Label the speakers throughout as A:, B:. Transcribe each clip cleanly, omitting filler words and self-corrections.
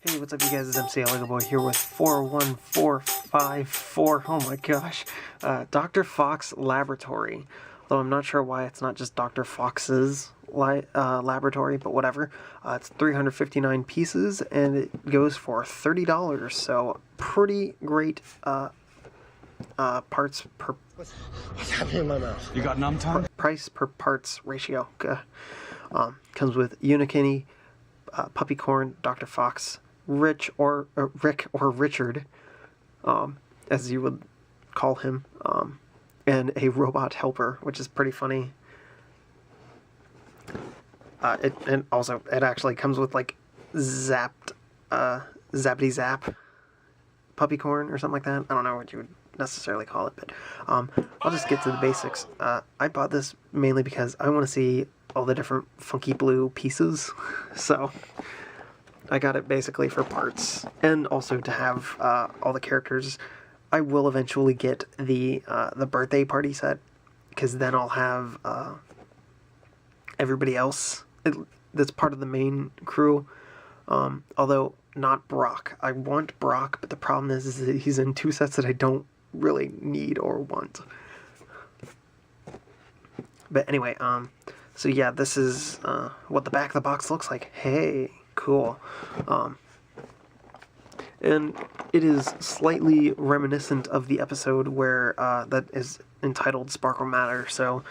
A: Hey, what's up you guys, it's MCLegoboy here with 41454, oh my gosh, Dr. Fox Laboratory, though I'm not sure why it's not just Dr. Fox's laboratory, but whatever. It's 359 pieces, and it goes for $30, so pretty great parts per...
B: What's happening in my mouth?
C: You got numb tongue?
A: Price per parts ratio. Comes with Unikitty, Puppy Corn, Dr. Fox, Rick or Richard, as you would call him, and a robot helper, which is pretty funny. And also it actually comes with like zappity zap puppy corn or something like that. I don't know what you would necessarily call it, but I'll just get to the basics. I bought this mainly because I want to see all the different funky blue pieces, so I got it basically for parts, and also to have all the characters. I will eventually get the birthday party set, because then I'll have everybody else that's part of the main crew, although not Brock. I want Brock, but the problem is that he's in two sets that I don't really need or want. But anyway, so yeah, this is what the back of the box looks like. Hey, cool. And it is slightly reminiscent of the episode where that is entitled Sparkle Matter. So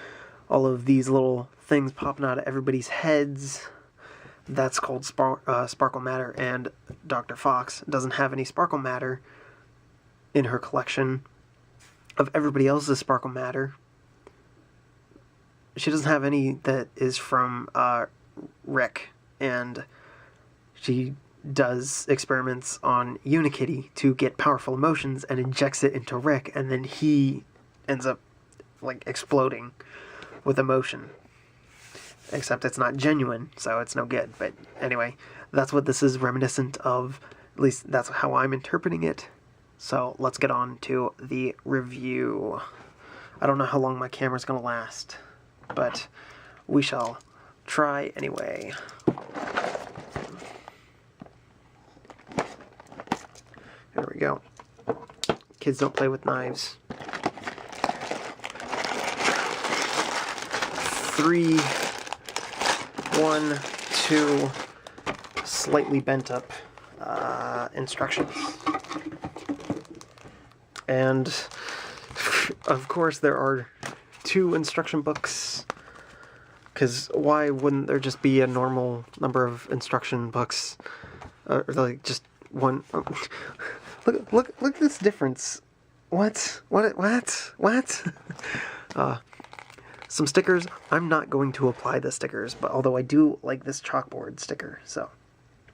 A: all of these little things popping out of everybody's heads, that's called Sparkle Matter. And Dr. Fox doesn't have any Sparkle Matter in her collection of everybody else's Sparkle Matter. She doesn't have any that is from Rick, and she does experiments on Unikitty to get powerful emotions and injects it into Rick, and then he ends up like exploding with emotion. Except it's not genuine, so it's no good. But anyway, that's what this is reminiscent of. At least that's how I'm interpreting it. So let's get on to the review. I don't know how long my camera's gonna last, but we shall try anyway. There we go. Kids don't play with knives. 3, 1, 2, slightly bent up instructions. And of course there are 2 instruction books, because why wouldn't there just be a normal number of instruction books, or like just one? Look at this difference. What? Some stickers. I'm not going to apply the stickers, but although I do like this chalkboard sticker, so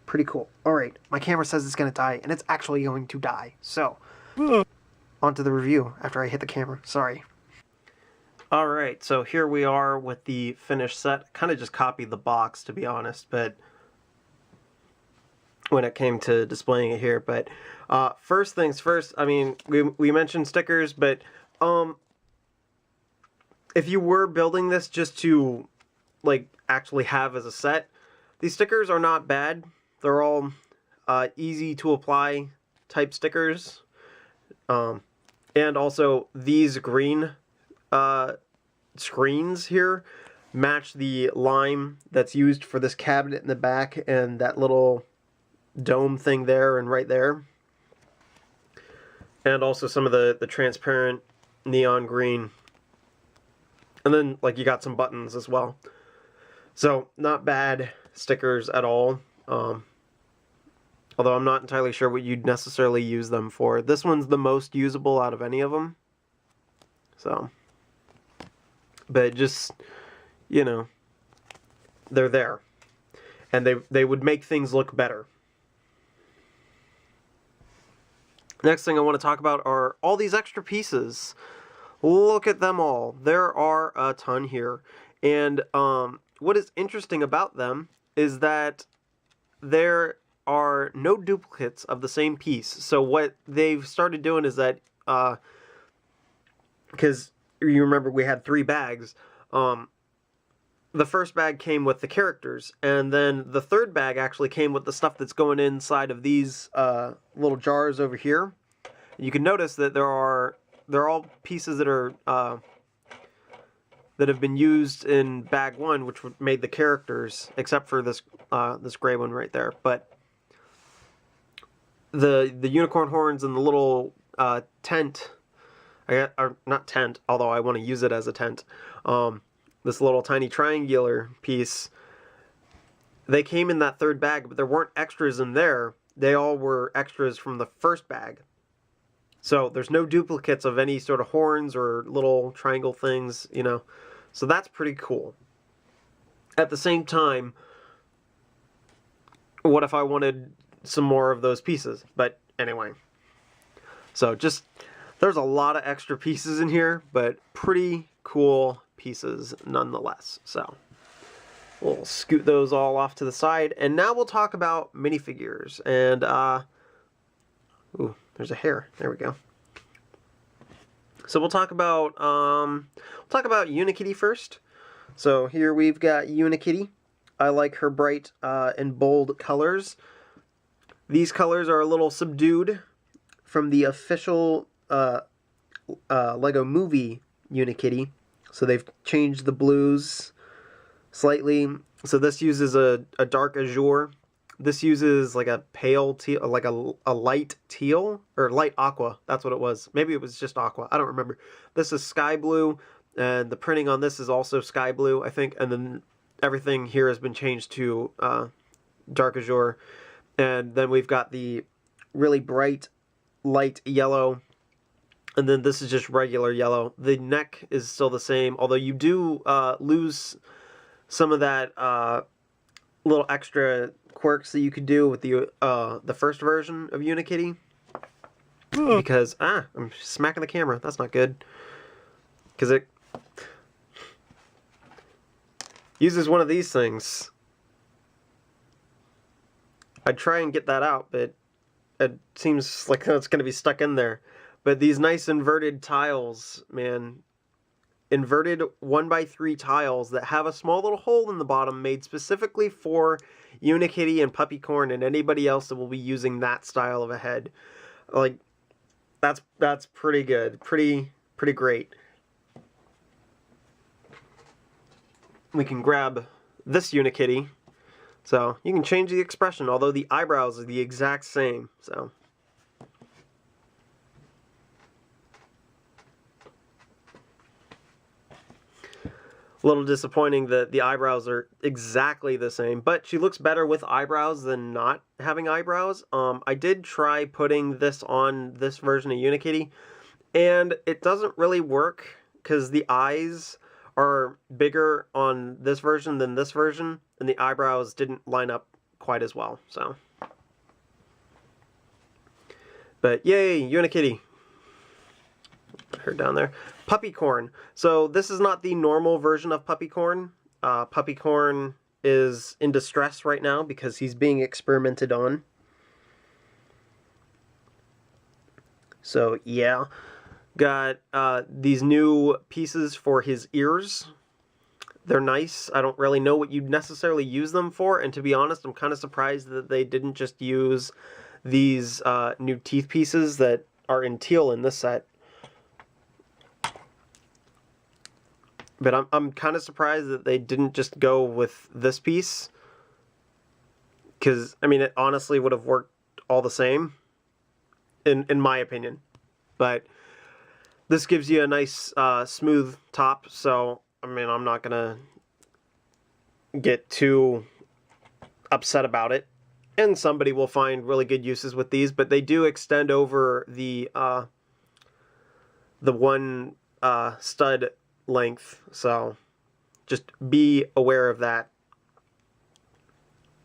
A: pretty cool. Alright, my camera says it's going to die, and it's actually going to die, so on to the review after I hit the camera. Sorry. Alright, so here we are with the finished set. Kind of just copied the box, to be honest, but when it came to displaying it here. But first things first, I mean, we mentioned stickers, but if you were building this just to like actually have as a set, these stickers are not bad. They're all easy to apply type stickers. And also these green screens here match the lime that's used for this cabinet in the back, and that little dome thing there and right there. And also some of the transparent neon green. And then like you got some buttons as well. So not bad stickers at all. Although I'm not entirely sure what you'd necessarily use them for. This one's the most usable out of any of them. So, but just, you know, they're there. And they would make things look better. Next thing I want to talk about are all these extra pieces. Look at them all. There are a ton here. And what is interesting about them is that there are no duplicates of the same piece. So what they've started doing is that, because you remember we had 3 bags, the first bag came with the characters, and then the third bag actually came with the stuff that's going inside of these little jars over here. You can notice that they're all pieces that are that have been used in bag one, which made the characters, except for this this gray one right there. But the unicorn horns and the little tent, or not tent, although I want to use it as a tent. This little tiny triangular piece, they came in that third bag, but there weren't extras in there. They all were extras from the first bag. So there's no duplicates of any sort of horns or little triangle things, you know. So that's pretty cool. At the same time, what if I wanted some more of those pieces? But anyway. So just, there's a lot of extra pieces in here, but pretty cool pieces nonetheless. So we'll scoot those all off to the side, and now we'll talk about minifigures. And ooh, there's a hair. There we go. So we'll talk about Unikitty first. So here we've got Unikitty. I like her bright and bold colors. These colors are a little subdued from the official Lego Movie Unikitty. So they've changed the blues slightly. So this uses a dark azure. This uses like a pale teal, like a light teal, or light aqua. That's what it was. Maybe it was just aqua. I don't remember. This is sky blue, and the printing on this is also sky blue, I think. And then everything here has been changed to dark azure. And then we've got the really bright light yellow. And then this is just regular yellow. The neck is still the same, although you do lose some of that little extra quirks that you could do with the first version of Unikitty. Because, I'm smacking the camera. That's not good. Because it uses one of these things. I'd try and get that out, but it seems like it's going to be stuck in there. But these nice inverted tiles, man. Inverted 1x3 tiles that have a small little hole in the bottom made specifically for Unikitty and Puppycorn and anybody else that will be using that style of a head. Like, that's pretty good. Pretty great. We can grab this Unikitty. So, you can change the expression, although the eyebrows are the exact same. So, a little disappointing that the eyebrows are exactly the same, but she looks better with eyebrows than not having eyebrows. I did try putting this on this version of Unikitty, and it doesn't really work because the eyes are bigger on this version than this version, and the eyebrows didn't line up quite as well. So, but yay, Unikitty. Put her down there. Puppycorn. So this is not the normal version of Puppycorn. Puppycorn is in distress right now because he's being experimented on. So yeah, got these new pieces for his ears. They're nice. I don't really know what you'd necessarily use them for, and to be honest, I'm kind of surprised that they didn't just use these new teeth pieces that are in teal in this set. But I'm kind of surprised that they didn't just go with this piece. Because, I mean, it honestly would have worked all the same. In my opinion. But this gives you a nice smooth top. So, I mean, I'm not going to get too upset about it. And somebody will find really good uses with these. But they do extend over the one stud length, so just be aware of that.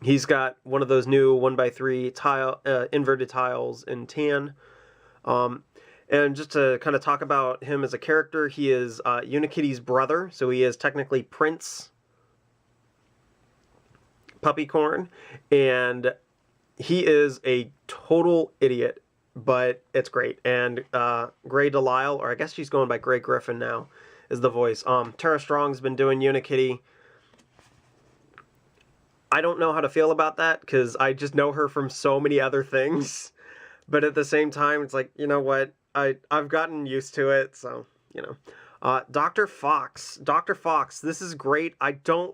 A: He's got one of those new 1x3 tile inverted tiles in tan. And just to kind of talk about him as a character, he is Unikitty's brother, so he is technically Prince Puppycorn, and he is a total idiot, but it's great. And Grey Delisle, or I guess she's going by Grey Griffin now, is the voice. Tara Strong's been doing Unikitty I don't know how to feel about that because I just know her from so many other things. But at the same time, it's like, you know what? I've gotten used to it, so, you know. Dr. Fox. Dr. Fox, this is great. I don't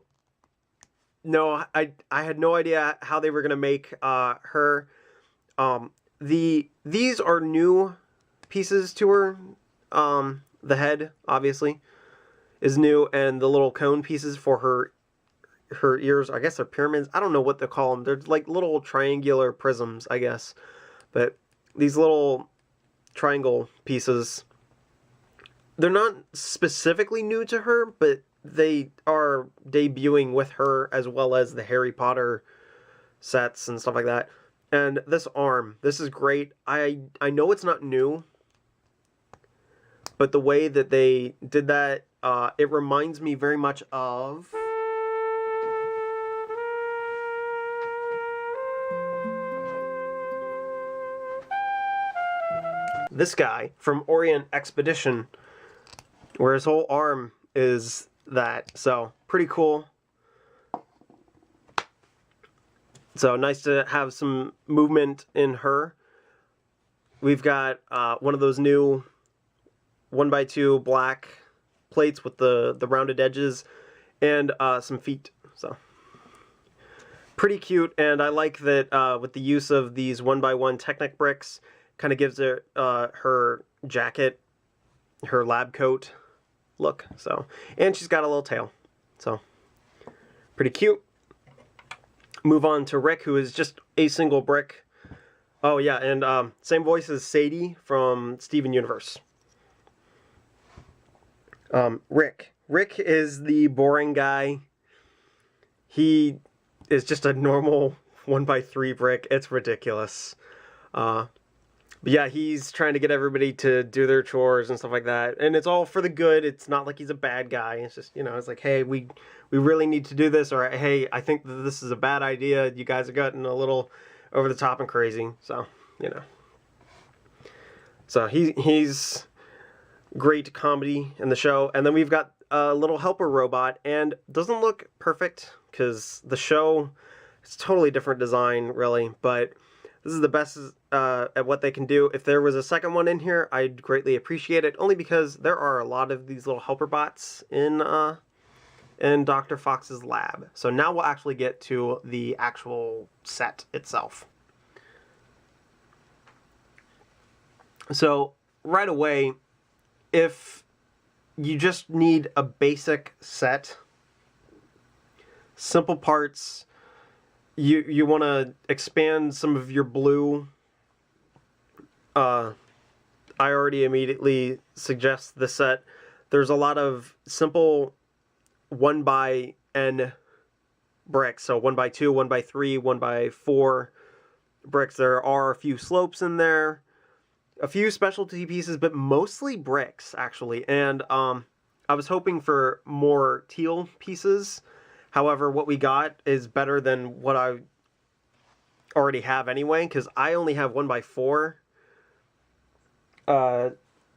A: know. I had no idea how they were going to make her. These are new pieces to her. The head, obviously, is new, and the little cone pieces for her ears, I guess they're pyramids. I don't know what they call them. They're like little triangular prisms, I guess. But these little triangle pieces, they're not specifically new to her, but they are debuting with her, as well as the Harry Potter sets and stuff like that. And this arm, this is great. I know it's not new, but the way that they did that, it reminds me very much of this guy from Orient Expedition, where his whole arm is that. So, pretty cool. So, nice to have some movement in her. We've got one of those new 1x2 black plates with the rounded edges, and some feet. So, pretty cute, and I like that with the use of these 1x1 Technic bricks, kind of gives her her jacket, her lab coat look. So, and she's got a little tail. So, pretty cute. Move on to Rick, who is just a single brick. Oh yeah, and same voice as Sadie from Steven Universe. Rick. Rick is the boring guy. He is just a normal 1x3 brick. It's ridiculous. But yeah, he's trying to get everybody to do their chores and stuff like that. And it's all for the good. It's not like he's a bad guy. It's just, you know, it's like, hey, we really need to do this. Or, hey, I think that this is a bad idea. You guys are getting a little over the top and crazy. So, you know. So he's great comedy in the show. And then we've got a little helper robot. And doesn't look perfect because the show is totally different design, really. But this is the best at what they can do. If there was a second one in here, I'd greatly appreciate it. Only because there are a lot of these little helper bots in Dr. Fox's lab. So now we'll actually get to the actual set itself. So right away, if you just need a basic set, simple parts, you want to expand some of your blue, I already immediately suggest the set. There's a lot of simple 1x(n) bricks, so 1x2, 1x3, 1x4 bricks. There are a few slopes in there, a few specialty pieces, but mostly bricks, actually. And I was hoping for more teal pieces. However, what we got is better than what I already have anyway, because I only have 1x4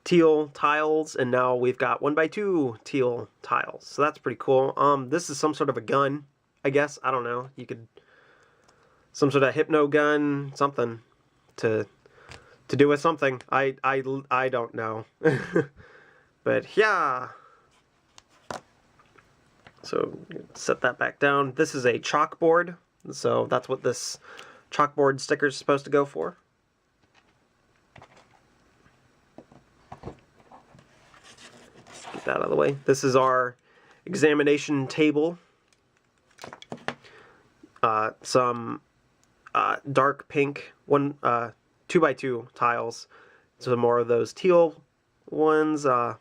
A: teal tiles, and now we've got 1x2 teal tiles. So that's pretty cool. This is some sort of a gun, I guess. I don't know. You could, some sort of hypno gun, something to do with something. I don't know. But yeah. So set that back down. This is a chalkboard, so that's what this chalkboard sticker is supposed to go for. Get that out of the way. This is our examination table. Some dark pink 2x2 tiles. Some more of those teal ones. You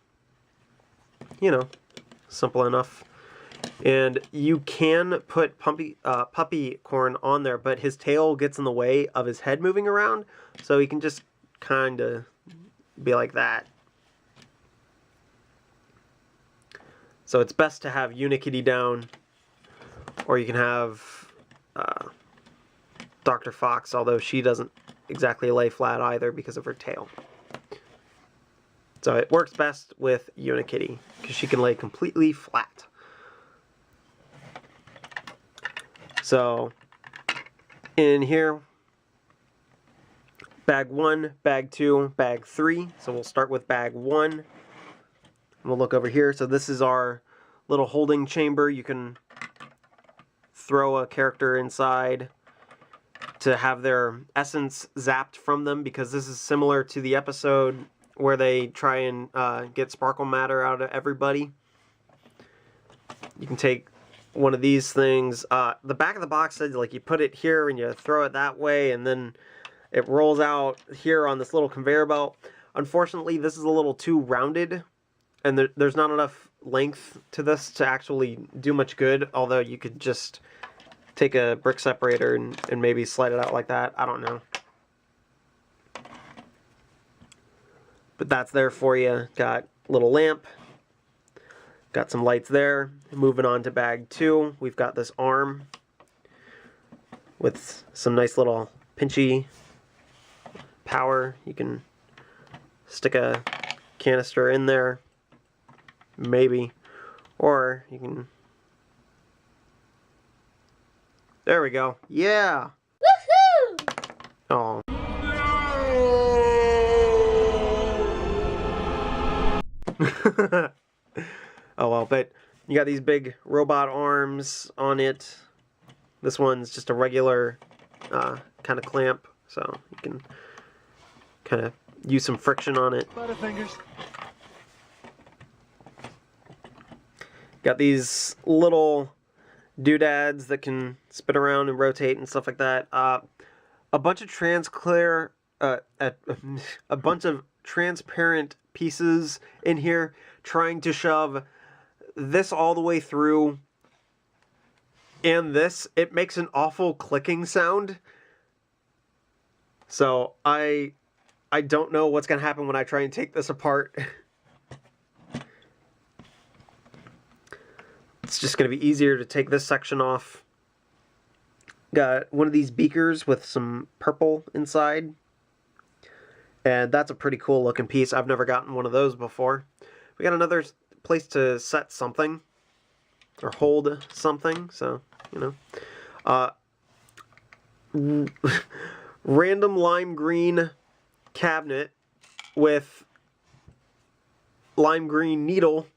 A: know, simple enough. And you can put puppy corn on there, but his tail gets in the way of his head moving around, so he can just kind of be like that. So it's best to have Unikitty down, or you can have Dr. Fox, although she doesn't exactly lay flat either because of her tail. So it works best with Unikitty, because she can lay completely flat. So in here, bag 1, bag 2, bag 3. So we'll start with bag 1. And we'll look over here. So this is our little holding chamber. You can throw a character inside to have their essence zapped from them, because this is similar to the episode where they try and get sparkle matter out of everybody. You can take one of these things. The back of the box said, like, you put it here and you throw it that way, and then it rolls out here on this little conveyor belt. Unfortunately, this is a little too rounded, and there's not enough length to this to actually do much good, although you could just take a brick separator and maybe slide it out like that. I don't know. But that's there for you. Got a little lamp. Got some lights there. Moving on to bag 2, we've got this arm with some nice little pinchy power. You can stick a canister in there, maybe, or you can... There we go. Yeah! Woohoo! Oh. Oh well, but you got these big robot arms on it. This one's just a regular kind of clamp, so you can kind of use some friction on it.
B: Butterfingers.
A: Got these little doodads that can spin around and rotate and stuff like that. A bunch of a bunch of transparent pieces in here, trying to shove this all the way through, and this, it makes an awful clicking sound. So I don't know what's gonna happen when I try and take this apart. It's just gonna be easier to take this section off. Got one of these beakers with some purple inside, and that's a pretty cool looking piece. I've never gotten one of those before. We got another place to set something or hold something, so you know. Random lime green cabinet with lime green needle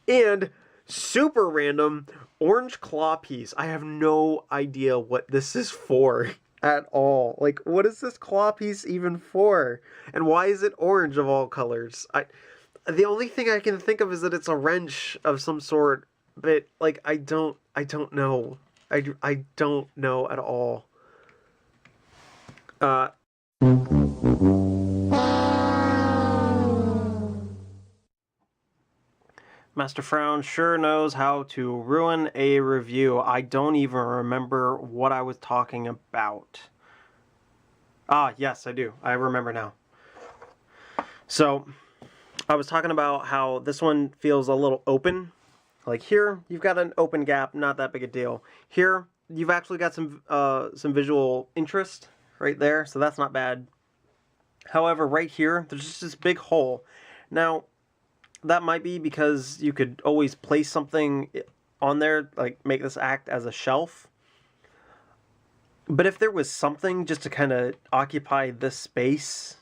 A: and super random orange claw piece. I have no idea what this is for at all. Like, what is this claw piece even for? And why is it orange of all colors? The only thing I can think of is that it's a wrench of some sort, but like I don't know. I don't know at all. Master Frown sure knows how to ruin a review. I don't even remember what I was talking about. Ah, yes, I do. I remember now. So, I was talking about how this one feels a little open. Like here, you've got an open gap, not that big a deal. Here, you've actually got some visual interest right there, so that's not bad. However, right here, there's just this big hole. Now, that might be because you could always place something on there, like make this act as a shelf. But if there was something just to kind of occupy this space,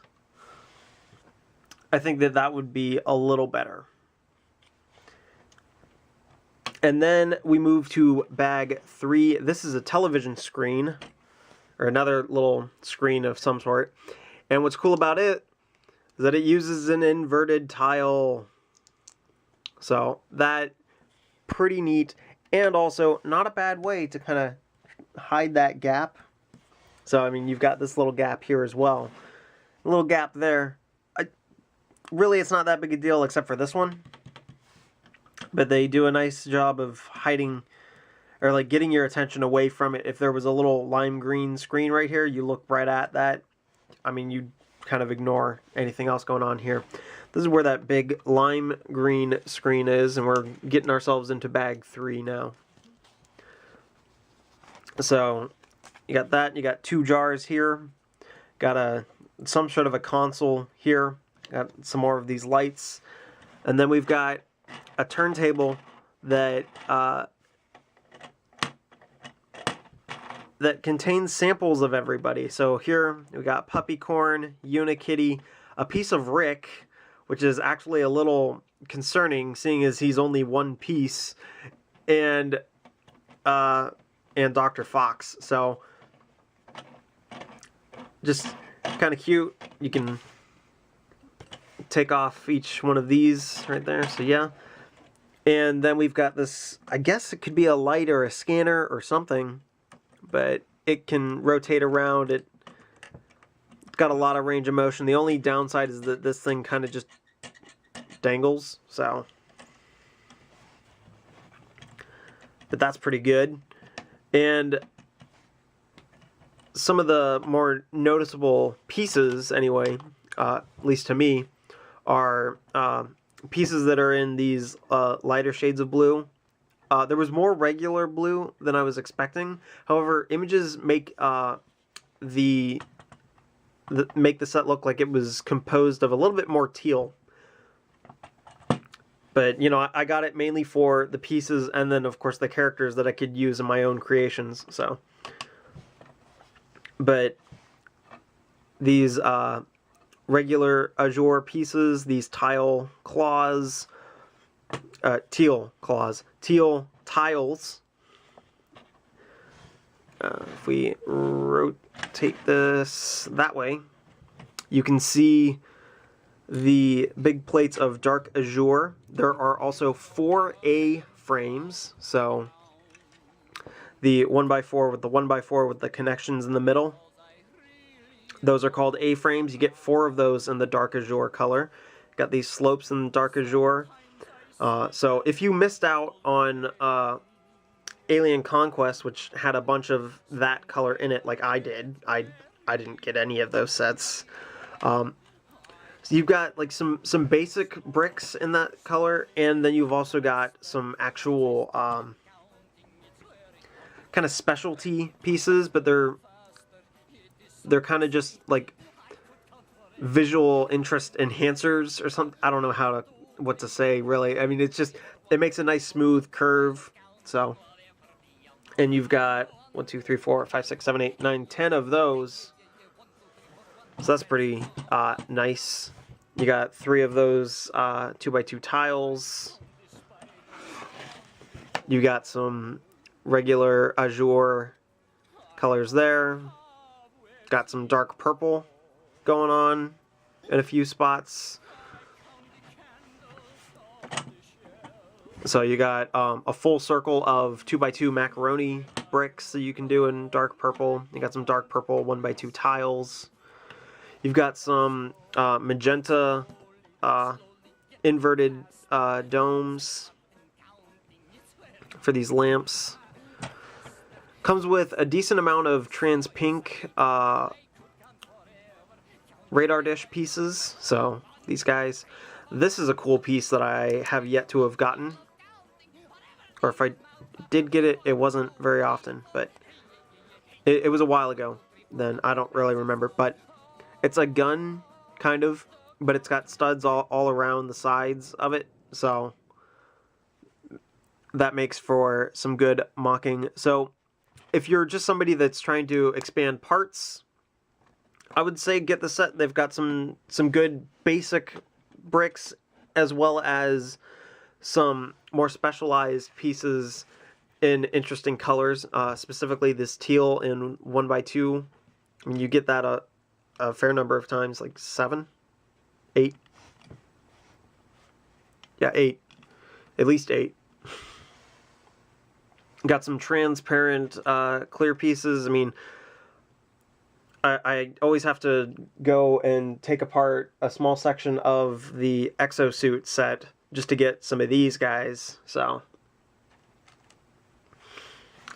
A: I think that would be a little better. And then we move to bag 3. This is a television screen, or another little screen of some sort. And what's cool about it is that it uses an inverted tile. So that, pretty neat, and also not a bad way to kind of hide that gap. So I mean, you've got this little gap here as well, a little gap there. Really, it's not that big a deal except for this one, but they do a nice job of hiding, or like getting your attention away from it. If there was a little lime green screen right here, you look right at that. I mean, you kind of ignore anything else going on here. This is where that big lime green screen is, and we're getting ourselves into bag 3 now. So you got that. You got 2 jars here. Got some sort of a console here. Got some more of these lights, and then we've got a turntable that that contains samples of everybody. So here we got Puppycorn, Unikitty, a piece of Rick, which is actually a little concerning, seeing as he's only one piece, and Dr. Fox. So just kind of cute. You can take off each one of these right there. So yeah. And then we've got this, I guess it could be a light or a scanner or something, but it can rotate around. It's got a lot of range of motion. The only downside is that this thing kind of just dangles, so. But that's pretty good. And some of the more noticeable pieces, anyway, at least to me, are pieces that are in these lighter shades of blue. There was more regular blue than I was expecting. However, images make make the set look like it was composed of a little bit more teal. But, you know, I got it mainly for the pieces and then, of course, the characters that I could use in my own creations. So, but these regular azure pieces, these tile claws, teal tiles. If we rotate this that way, you can see the big plates of dark azure. There are also 4 A frames, so the 1x4 with the 1x4 with the connections in the middle. Those are called A frames. You get 4 of those in the dark azure color. Got these slopes in the dark azure. So if you missed out on Alien Conquest, which had a bunch of that color in it, like I did, I didn't get any of those sets. So you've got like some basic bricks in that color, and then you've also got some actual kind of specialty pieces, but they're kind of just like visual interest enhancers or something. I don't know what to say really. I mean, it's just, it makes a nice smooth curve. So, and you've got 1, 2, 3, 4, 5, 6, 7, 8, 9, 10 of those. So that's pretty nice. You got 3 of those 2x2 tiles. You got some regular azure colors there. Got some dark purple going on in a few spots. So you got a full circle of 2x2 macaroni bricks that you can do in dark purple. You got some dark purple 1x2 tiles. You've got some magenta inverted domes for these lamps. Comes with a decent amount of trans pink radar dish pieces. So these guys. This is a cool piece that I have yet to have gotten. Or if I did get it, it wasn't very often. But it was a while ago. Then I don't really remember. But it's a gun, kind of. But it's got studs all around the sides of it. So that makes for some good mocking. So if you're just somebody that's trying to expand parts, I would say get the set. They've got some good basic bricks as well as some more specialized pieces in interesting colors, specifically this teal in 1x2. I mean, you get that a fair number of times, like 7, 8. Yeah, 8. At least 8. Got some transparent clear pieces. I mean, I always have to go and take apart a small section of the exosuit set just to get some of these guys. So,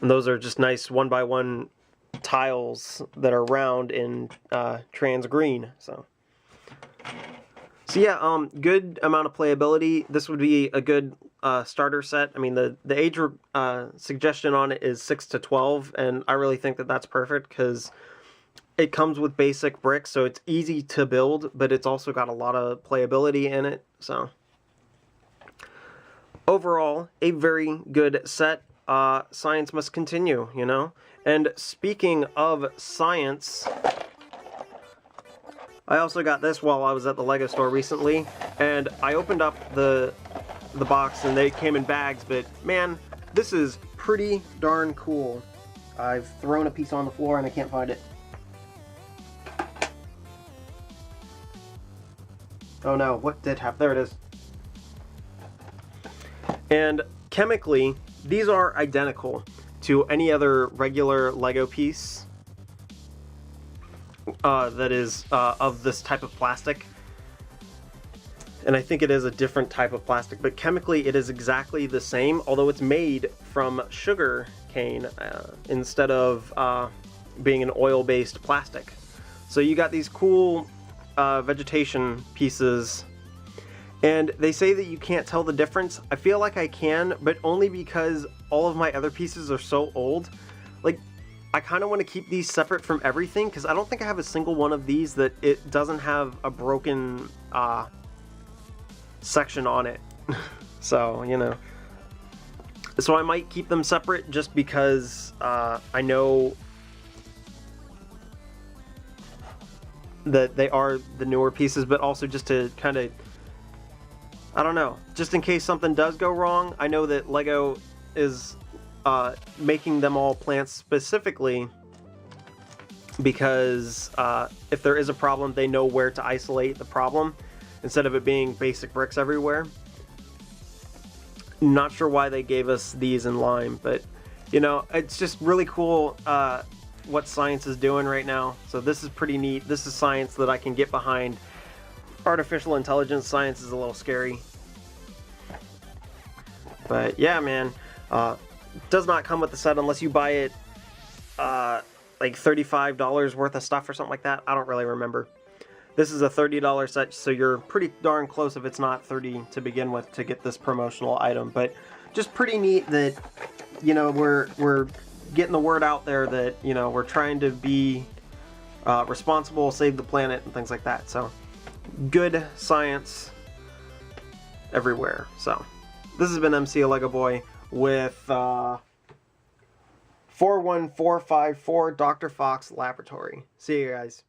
A: and those are just nice 1x1 tiles that are round in trans green. So yeah, good amount of playability. This would be a good starter set. I mean, the age suggestion on it is 6 to 12, and I really think that that's perfect because it comes with basic bricks, so it's easy to build, but it's also got a lot of playability in it. So overall, a very good set. science must continue, you know? And speaking of science, I also got this while I was at the Lego store recently, and I opened up the box and they came in bags, but man, this is pretty darn cool. I've thrown a piece on the floor and I can't find it. Oh no, what did happen? There it is. And chemically, these are identical to any other regular Lego piece that is of this type of plastic. And I think it is a different type of plastic, but chemically it is exactly the same, although it's made from sugar cane instead of being an oil-based plastic. So you got these cool vegetation pieces, and they say that you can't tell the difference. I feel like I can, but only because all of my other pieces are so old. Like, I kind of want to keep these separate from everything, because I don't think I have a single one of these that it doesn't have a broken section on it. So, you know. So I might keep them separate just because I know that they are the newer pieces, but also just to kind of, I don't know, just in case something does go wrong. I know that Lego is making them all plants specifically because if there is a problem, they know where to isolate the problem instead of it being basic bricks everywhere. Not sure why they gave us these in lime, but you know, it's just really cool what science is doing right now. So this is pretty neat. This is science that I can get behind. Artificial intelligence science is a little scary, but yeah, man, does not come with the set unless you buy it like $35 worth of stuff or something like that. I don't really remember. This is a $30 set, so you're pretty darn close if it's not $30 to begin with to get this promotional item. But just pretty neat that, you know, we're getting the word out there that, you know, we're trying to be responsible, save the planet, and things like that. So good science everywhere. So this has been MCLegoboy with 41454 Dr. Fox Laboratory. See you guys.